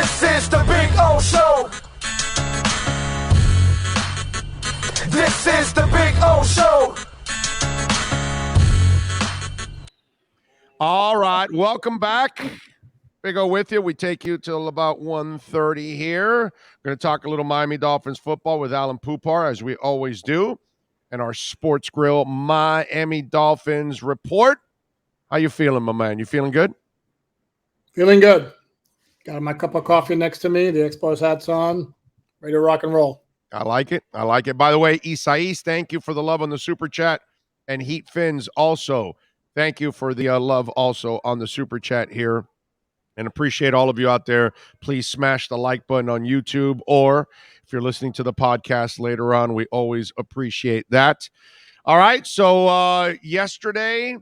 This is the Big O Show. This is the Big O Show. All right, welcome back. Big O with you. We take you till about 1:30 here. We're going to talk a little Miami Dolphins football with Alain Poupart, as we always do, and our Sports Grill Miami Dolphins report. How you feeling, my man? You feeling good? Feeling good. Got my cup of coffee next to me. The Expos hat's on. Ready to rock and roll. I like it. I like it. By the way, Isais, thank you for the love on the Super Chat. And Heat Fins also, thank you for the love also on the Super Chat here. And appreciate all of you out there. Please smash the like button on YouTube, or if you're listening to the podcast later on, we always appreciate that. All right, so yesterday,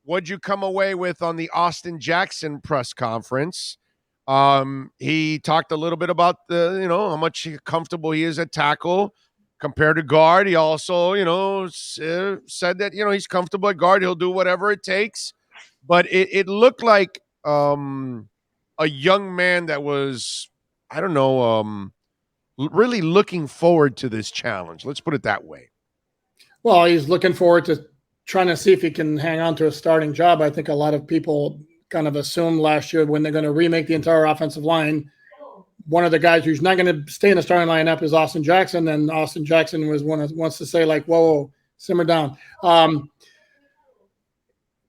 what'd you come away with on the Austin Jackson press conference? He talked a little bit about how much comfortable he is at tackle compared to guard. He also, said that, he's comfortable at guard. He'll do whatever it takes. But it looked like a young man that was, really looking forward to this challenge. Let's put it that way. Well, he's looking forward to trying to see if he can hang on to a starting job. I think a lot of people kind of assumed last year when they're going to remake the entire offensive line, one of the guys who's not going to stay in the starting lineup is Austin Jackson. And Austin Jackson was one that wants to say, like, whoa, simmer down.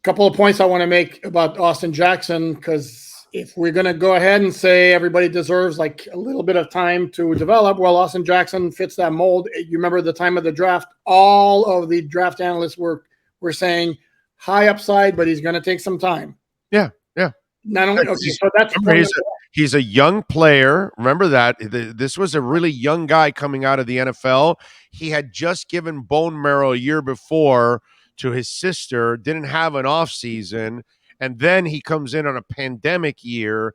Couple of points I want to make about Austin Jackson, because if we're going to go ahead and say everybody deserves like a little bit of time to develop, well, Austin Jackson fits that mold. You remember the time of the draft, all of the draft analysts were saying high upside, but he's going to take some time. Yeah. Not only okay, so that's he's a young player. Remember that this was a really young guy coming out of the NFL. He had just given bone marrow a year before to his sister, didn't have an off season, and then he comes in on a pandemic year.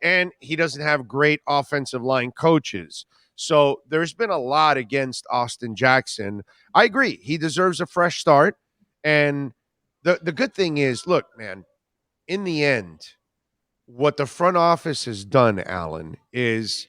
And he doesn't have great offensive line coaches. So there's been a lot against Austin Jackson. I agree. He deserves a fresh start. And the good thing is, look, man, in the end, what the front office has done, Alan, is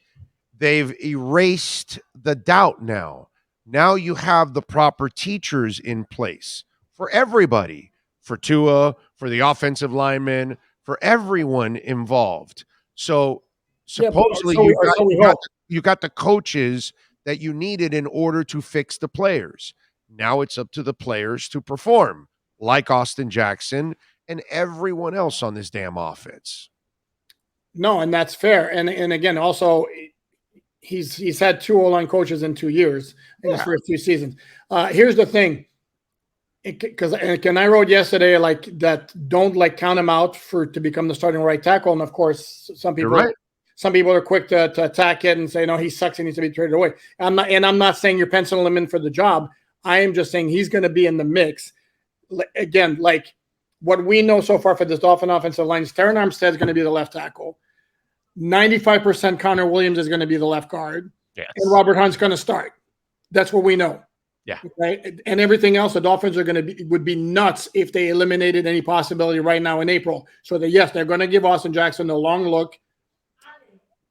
they've erased the doubt now. Now you have the proper teachers in place for everybody, for Tua, for the offensive linemen, for everyone involved. So supposedly you got the coaches that you needed in order to fix the players. Now it's up to the players to perform, like Austin Jackson and everyone else on this damn offense. No, and that's fair. And again, also, he's had 2 O-line coaches in 2 years in his first 2 seasons. Here's the thing, because I wrote yesterday like that. Don't like count him out to become the starting right tackle. And of course, some people are quick to attack it and say no, he sucks. He needs to be traded away. I'm not saying you're penciling him in for the job. I am just saying he's going to be in the mix. Again, like what we know so far for this Dolphin offensive line, Terran Armstead is going to be the left tackle. 95% Connor Williams is going to be the left guard. Yes. And Robert Hunt's going to start. That's what we know. Yeah. Okay. And everything else, the Dolphins would be nuts if they eliminated any possibility right now in April. So yes, they're going to give Austin Jackson a long look.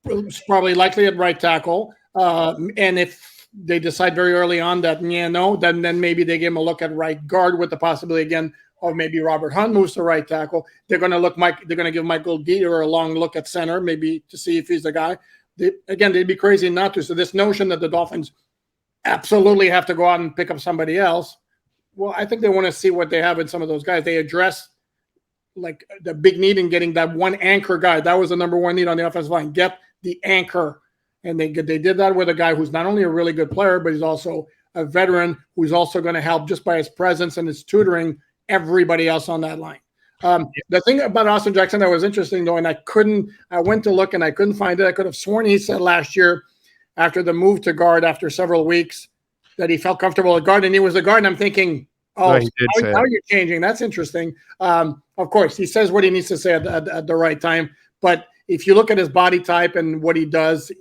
It's probably likely at right tackle. And if they decide very early on that, then maybe they give him a look at right guard with the possibility again of maybe Robert Hunt moves to right tackle. They're going to give Michael Dieter a long look at center, maybe to see if he's the guy. They'd be crazy not to. So this notion that the Dolphins absolutely have to go out and pick up somebody else, well, I think they want to see what they have in some of those guys. They address like the big need in getting that one anchor guy. That was the number one need on the offensive line. Get the anchor. And they did that with a guy who's not only a really good player, but he's also a veteran who's also going to help just by his presence and his tutoring everybody else on that line. The thing about Austin Jackson that was interesting, though, and I went to look and I couldn't find it. I could have sworn he said last year after the move to guard after several weeks that he felt comfortable at guard, and he was a guard. And I'm thinking, how are you changing? That's interesting. Of course, he says what he needs to say at the right time. But if you look at his body type and what he does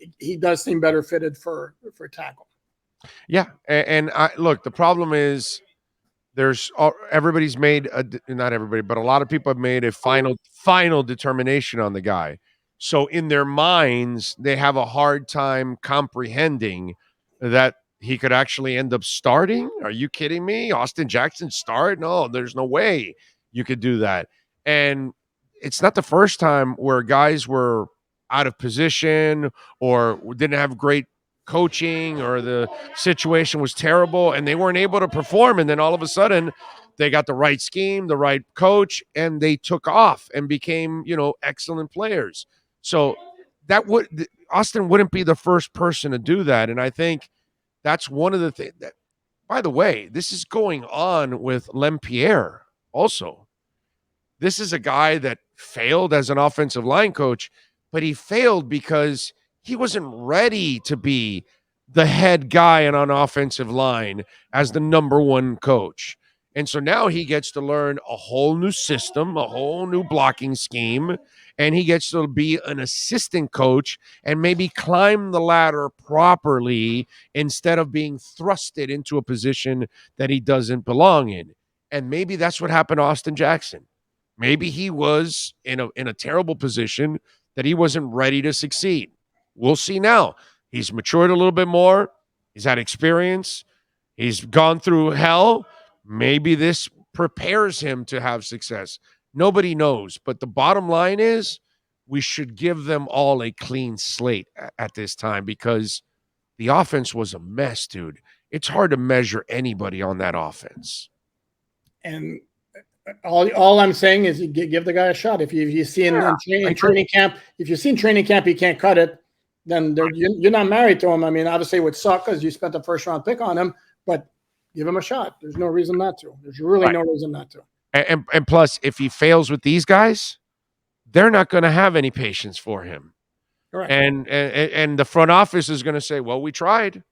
seem better fitted for tackle. Yeah, and look, the problem is everybody's made not everybody, but a lot of people have made a final determination on the guy. So in their minds, they have a hard time comprehending that he could actually end up starting. Are you kidding me? Austin Jackson start? No, there's no way you could do that. And it's not the first time where guys were out of position or didn't have great coaching or the situation was terrible and they weren't able to perform. And then all of a sudden, they got the right scheme, the right coach, and they took off and became, excellent players. So Austin wouldn't be the first person to do that. And I think that's one of the things that, by the way, this is going on with Lempierre also. This is a guy that failed as an offensive line coach, but he failed because he wasn't ready to be the head guy on an offensive line as the number one coach. And so now he gets to learn a whole new system, a whole new blocking scheme, and he gets to be an assistant coach and maybe climb the ladder properly instead of being thrusted into a position that he doesn't belong in. And maybe that's what happened to Austin Jackson. Maybe he was in a terrible position that he wasn't ready to succeed. We'll see now. He's matured a little bit more. He's had experience. He's gone through hell. Maybe this prepares him to have success. Nobody knows. But the bottom line is we should give them all a clean slate at this time because the offense was a mess, dude. It's hard to measure anybody on that offense. And all I'm saying is you give the guy a shot. If you see in training camp, if you see in training camp he can't cut it, then you're not married to him. I mean, obviously it would suck because you spent a first round pick on him, but give him a shot. There's no reason not to. There's really no reason not to. And plus, if he fails with these guys, they're not going to have any patience for him. Correct. And the front office is going to say, well, we tried.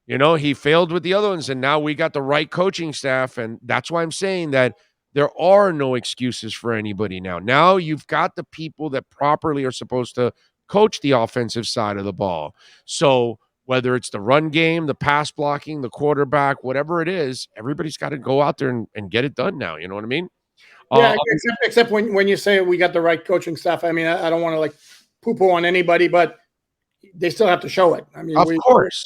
He failed with the other ones, and now we got the right coaching staff. And that's why I'm saying that there are no excuses for anybody now. Now you've got the people that properly are supposed to coach the offensive side of the ball. So whether it's the run game, the pass blocking, the quarterback, whatever it is, everybody's got to go out there and get it done now. You know what I mean? Yeah, except when you say we got the right coaching staff. I mean, I don't want to like poo-poo on anybody, but they still have to show it. I mean, of course.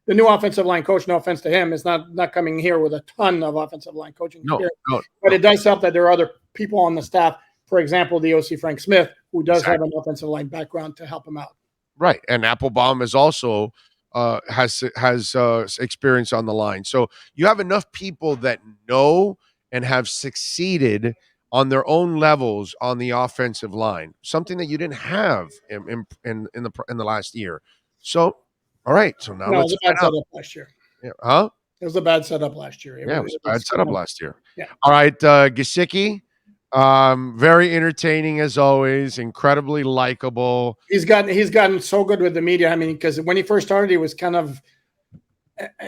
The new offensive line coach, no offense to him, is not coming here with a ton of offensive line coaching experience. No. But it does help that there are other people on the staff. For example, the OC Frank Smith, who does have an offensive line background to help him out. Right, and Applebaum is also has experience on the line. So you have enough people that know and have succeeded on their own levels on the offensive line, something that you didn't have in the last year. So. All right, so now let's. It was a bad setup last year. Yeah, huh? It was a bad setup last year. It was a bad setup last year. Yeah. All right, Gesicki, very entertaining as always, incredibly likable. He's gotten so good with the media. I mean, because when he first started, he was kind of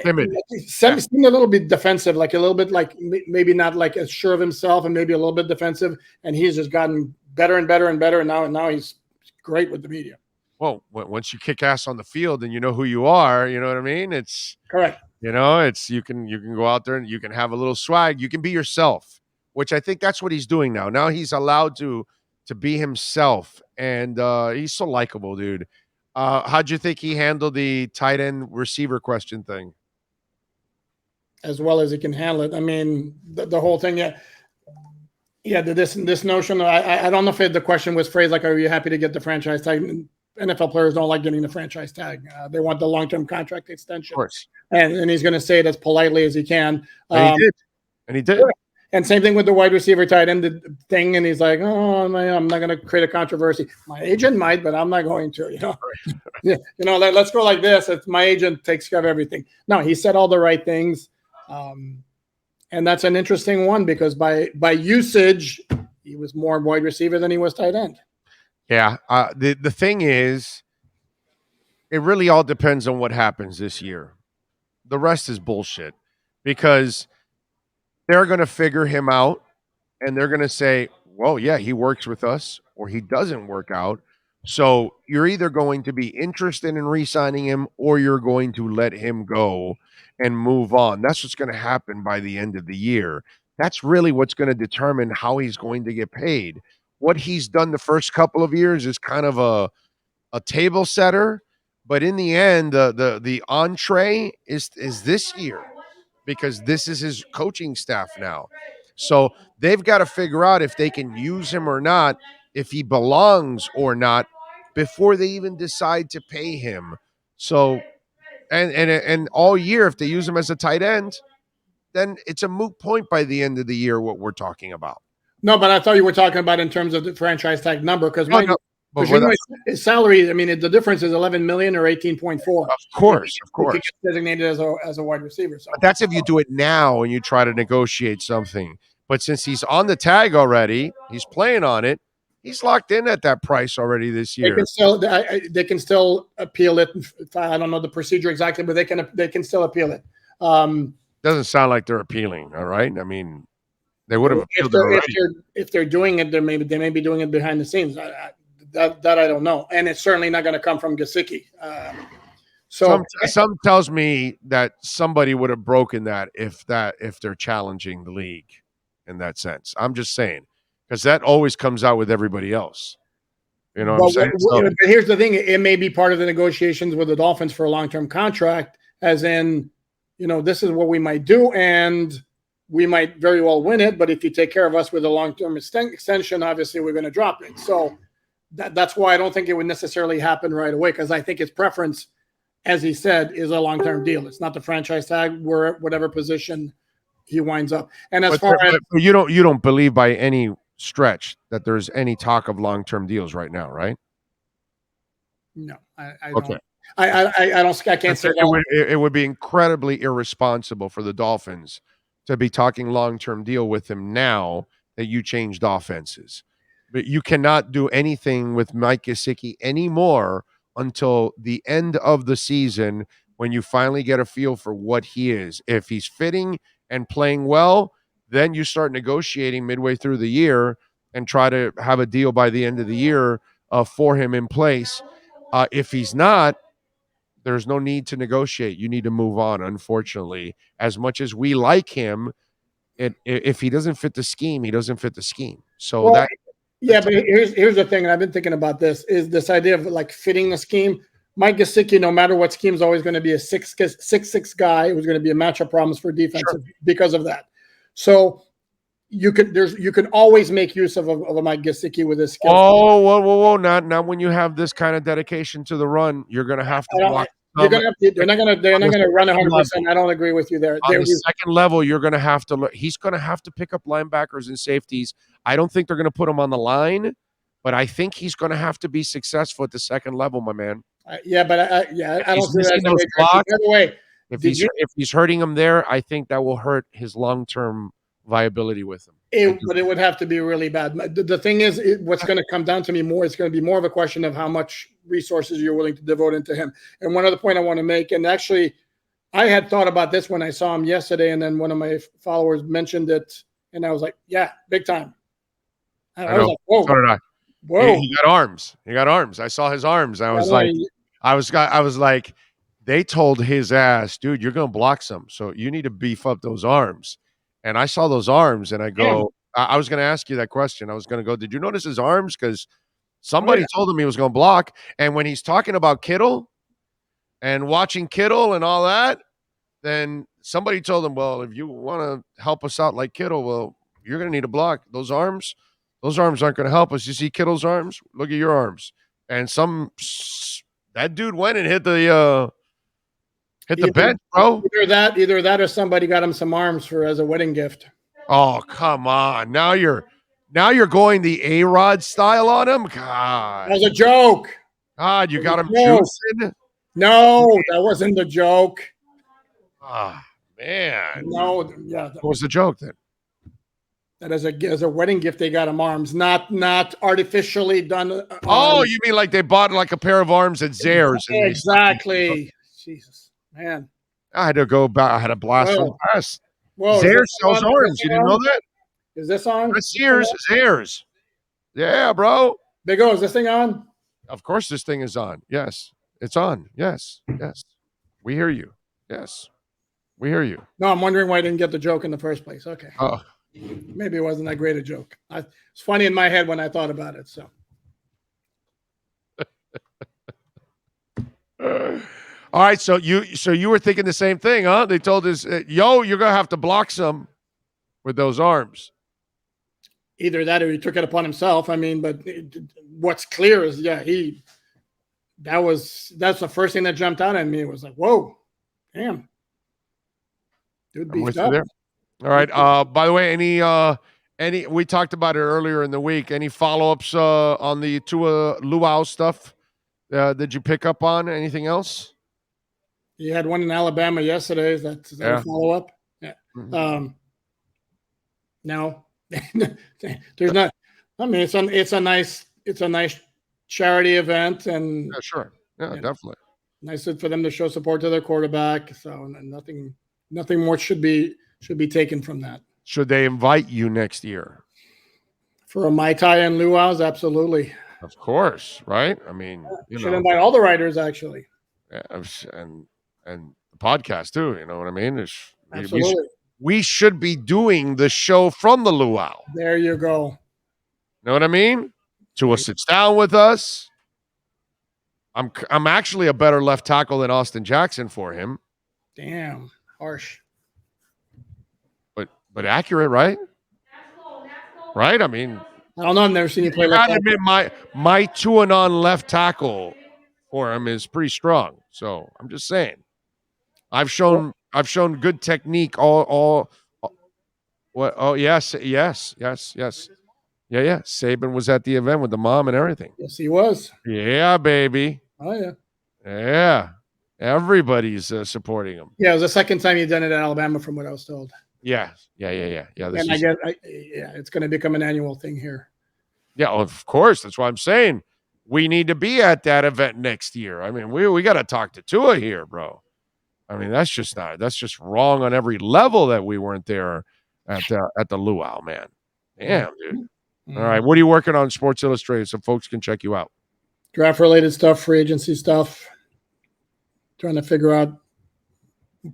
timid. He seemed a little bit defensive, like a little bit like maybe not like as sure of himself, and maybe a little bit defensive. And he's just gotten better and better and better. And now he's great with the media. Well, once you kick ass on the field and you know who you are, you know what I mean? It's correct. It's you can go out there and you can have a little swag. You can be yourself, which I think that's what he's doing now. Now he's allowed to be himself, and he's so likable, dude. How'd you think he handled the tight end receiver question thing? As well as he can handle it. I mean, the whole thing, yeah. This notion. I don't know if the question was phrased like, "Are you happy to get the franchise tag?" NFL players don't like getting the franchise tag. They want the long-term contract extension. Of course. And he's going to say it as politely as he can. And he did. And same thing with the wide receiver tight end thing. And he's like, oh, man, I'm not going to create a controversy. My agent might, but I'm not going to, Yeah, let's go like this. It's my agent takes care of everything. No, he said all the right things. And that's an interesting one because by usage, he was more wide receiver than he was tight end. Yeah. The thing is, it really all depends on what happens this year. The rest is bullshit because they're going to figure him out and they're going to say, well, yeah, he works with us or he doesn't work out. So you're either going to be interested in re-signing him or you're going to let him go and move on. That's what's going to happen by the end of the year. That's really what's going to determine how he's going to get paid. what he's done the first couple of years is kind of a table setter, but in the end, the entree is this year because this is his coaching staff now. So they've got to figure out if they can use him or not, if he belongs or not, before they even decide to pay him. So and all year, if they use him as a tight end, then it's a moot point by the end of the year what we're talking about. No, but I thought you were talking about in terms of the franchise tag number because his salary. I mean, the difference is 11 million or 18.4. Of course. He gets designated as a wide receiver. So but that's if you do it now and you try to negotiate something. But since he's on the tag already, he's playing on it. He's locked in at that price already this year. They can still appeal it. I don't know the procedure exactly, but they can still appeal it. Doesn't sound like they're appealing. All right, I mean, they would have appealed it already. If they're doing it, they may be doing it behind the scenes. That I don't know, and it's certainly not going to come from Gesicki. Some tells me that somebody would have broken that if they're challenging the league in that sense. I'm just saying because that always comes out with everybody else. You know what I'm saying? But here's the thing: it may be part of the negotiations with the Dolphins for a long-term contract, as in, this is what we might do, and we might very well win it. But if you take care of us with a long-term extension, obviously we're going to drop it. So that's why I don't think it would necessarily happen right away, because I think his preference, as he said, is a long-term deal. It's not the franchise tag, whatever position he winds up. And as you don't believe by any stretch that there's any talk of long-term deals right now, right? No, I don't. I can't say that. It would be incredibly irresponsible for the Dolphins to be talking long-term deal with him now that you changed offenses. But you cannot do anything with Mike Gesicki anymore until the end of the season when you finally get a feel for what he is. If he's fitting and playing well, then you start negotiating midway through the year and try to have a deal by the end of the year for him in place. If he's not, there's no need to negotiate. You need to move on, unfortunately. As much as we like him, if he doesn't fit the scheme, he doesn't fit the scheme. So but here's the thing, and I've been thinking about this, is this idea of like fitting the scheme. Mike Gesicki, no matter what scheme, is always going to be a 6'6" guy who's going to be a matchup problems for defense because of that. So you can always make use of a Mike Gesicki with his skills. Oh, whoa! Not when you have this kind of dedication to the run. You're going to have to block. They're not going to run 100%. I don't agree with you there. On the second level, you're going to have to. He's going to have to pick up linebackers and safeties. I don't think they're going to put him on the line, but I think he's going to have to be successful at the second level, my man. I don't see that. By the way, if he's hurting him there, I think that will hurt his long-term viability with him. But it would have to be really bad. The thing is, what's going to come down to me more, it's going to be more of a question of how much resources you're willing to devote into him. And one other point I want to make, and actually, I had thought about this when I saw him yesterday, and then one of my followers mentioned it, and I was like, yeah, big time. I was like, whoa. So did I. Whoa. He got arms. He got arms. I saw his arms. I was like, they told his ass, dude, you're going to block some. So you need to beef up those arms. And I saw those arms and I go, I was going to ask you that question. I was going to go, did you notice his arms? Because somebody told him he was going to block. And when he's talking about Kittle and watching Kittle and all that, then somebody told him, well, if you want to help us out like Kittle, well, you're going to need a block. Those arms aren't going to help us. You see Kittle's arms? Look at your arms. And that dude went and hit the bench, bro. Either that or somebody got him some arms as a wedding gift. Oh, come on. Now you're going the A-Rod style on him? God. That was a joke. God, you got him juicing? No, that wasn't the joke. Ah, man. No, yeah. What was the joke then? That as a wedding gift, they got him arms, not artificially done. You mean like they bought like a pair of arms at Zayre's? Exactly. Jesus, man. I had to go back. I had a blast from past. Whoa, Zayre's sells arms. You didn't know that? Is this on? That's Zayre's. Yeah, bro. Big O, is this thing on? Of course this thing is on. Yes. It's on. Yes. We hear you. Yes. We hear you. No, I'm wondering why I didn't get the joke in the first place. Okay. Oh, Maybe it wasn't that great a joke. It's funny in my head when I thought about it. So. All right, so you were thinking the same thing, huh? They told us, yo, you're gonna have to block some with those arms. Either that or he took it upon himself. I mean, but what's clear is, that's the first thing that jumped out at me. It was like, whoa, damn, dude, beefed up. All right. By the way, any we talked about it earlier in the week. Any follow-ups on the Tua Luau stuff? Did you pick up on anything else? You had one in Alabama yesterday. Is that a follow-up? Yeah. Mm-hmm. No, there's not. I mean, it's a nice charity event, and yeah, sure, yeah, definitely nice for them to show support to their quarterback. So nothing more should be taken from that. Should they invite you next year for a Mai Tai and luau's? Absolutely, of course, right? I mean, you should invite all the writers actually, and the podcast too. You know what I mean? Absolutely. We should be doing the show from the luau. There you go. Know what I mean? Tua sits down with us. I'm actually a better left tackle than Austin Jackson for him. Damn, harsh. But accurate, right? Right? I mean, I don't know. I've never seen you play left tackle. Admit my two-and-on left tackle for him is pretty strong. So I'm just saying. I've shown good technique all what yes. Yeah. Saban was at the event with the mom and everything. Yes, he was. Yeah, baby. Oh yeah. Yeah. Everybody's supporting him. Yeah, it was the second time you've done it at Alabama, from what I was told. Yeah. And I guess, it's going to become an annual thing here. Yeah, of course. That's why I'm saying we need to be at that event next year. I mean, we got to talk to Tua here, bro. I mean, that's just wrong on every level that we weren't there at the luau, man. Damn, dude. Mm-hmm. All right, what are you working on Sports Illustrated so folks can check you out? Draft-related stuff, free agency stuff. Trying to figure out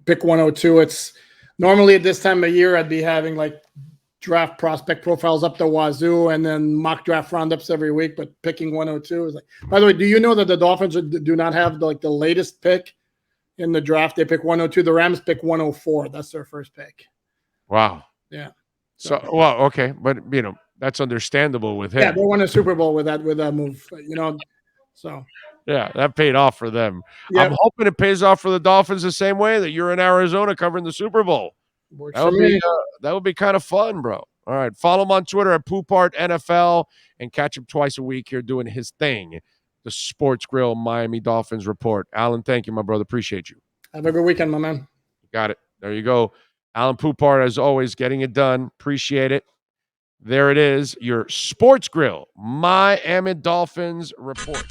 pick 102. It's normally at this time of year I'd be having like draft prospect profiles up the wazoo and then mock draft roundups every week, but picking 102 is like. By the way, do you know that the Dolphins do not have the latest pick in the draft? They pick 102. The Rams pick 104. That's their first pick. Wow. Yeah. So well, okay, but that's understandable with him. Yeah, they won a Super Bowl with that move. So. Yeah, that paid off for them. Yep. I'm hoping it pays off for the Dolphins the same way that you're in Arizona covering the Super Bowl. That would be kind of fun, bro. All right, follow him on Twitter at Poupart NFL and catch him twice a week here doing his thing. The Sports Grill Miami Dolphins Report. Alan, thank you, my brother. Appreciate you. Have a good weekend, my man. Got it. There you go. Alan Poupart, as always, getting it done. Appreciate it. There it is, your Sports Grill Miami Dolphins Report.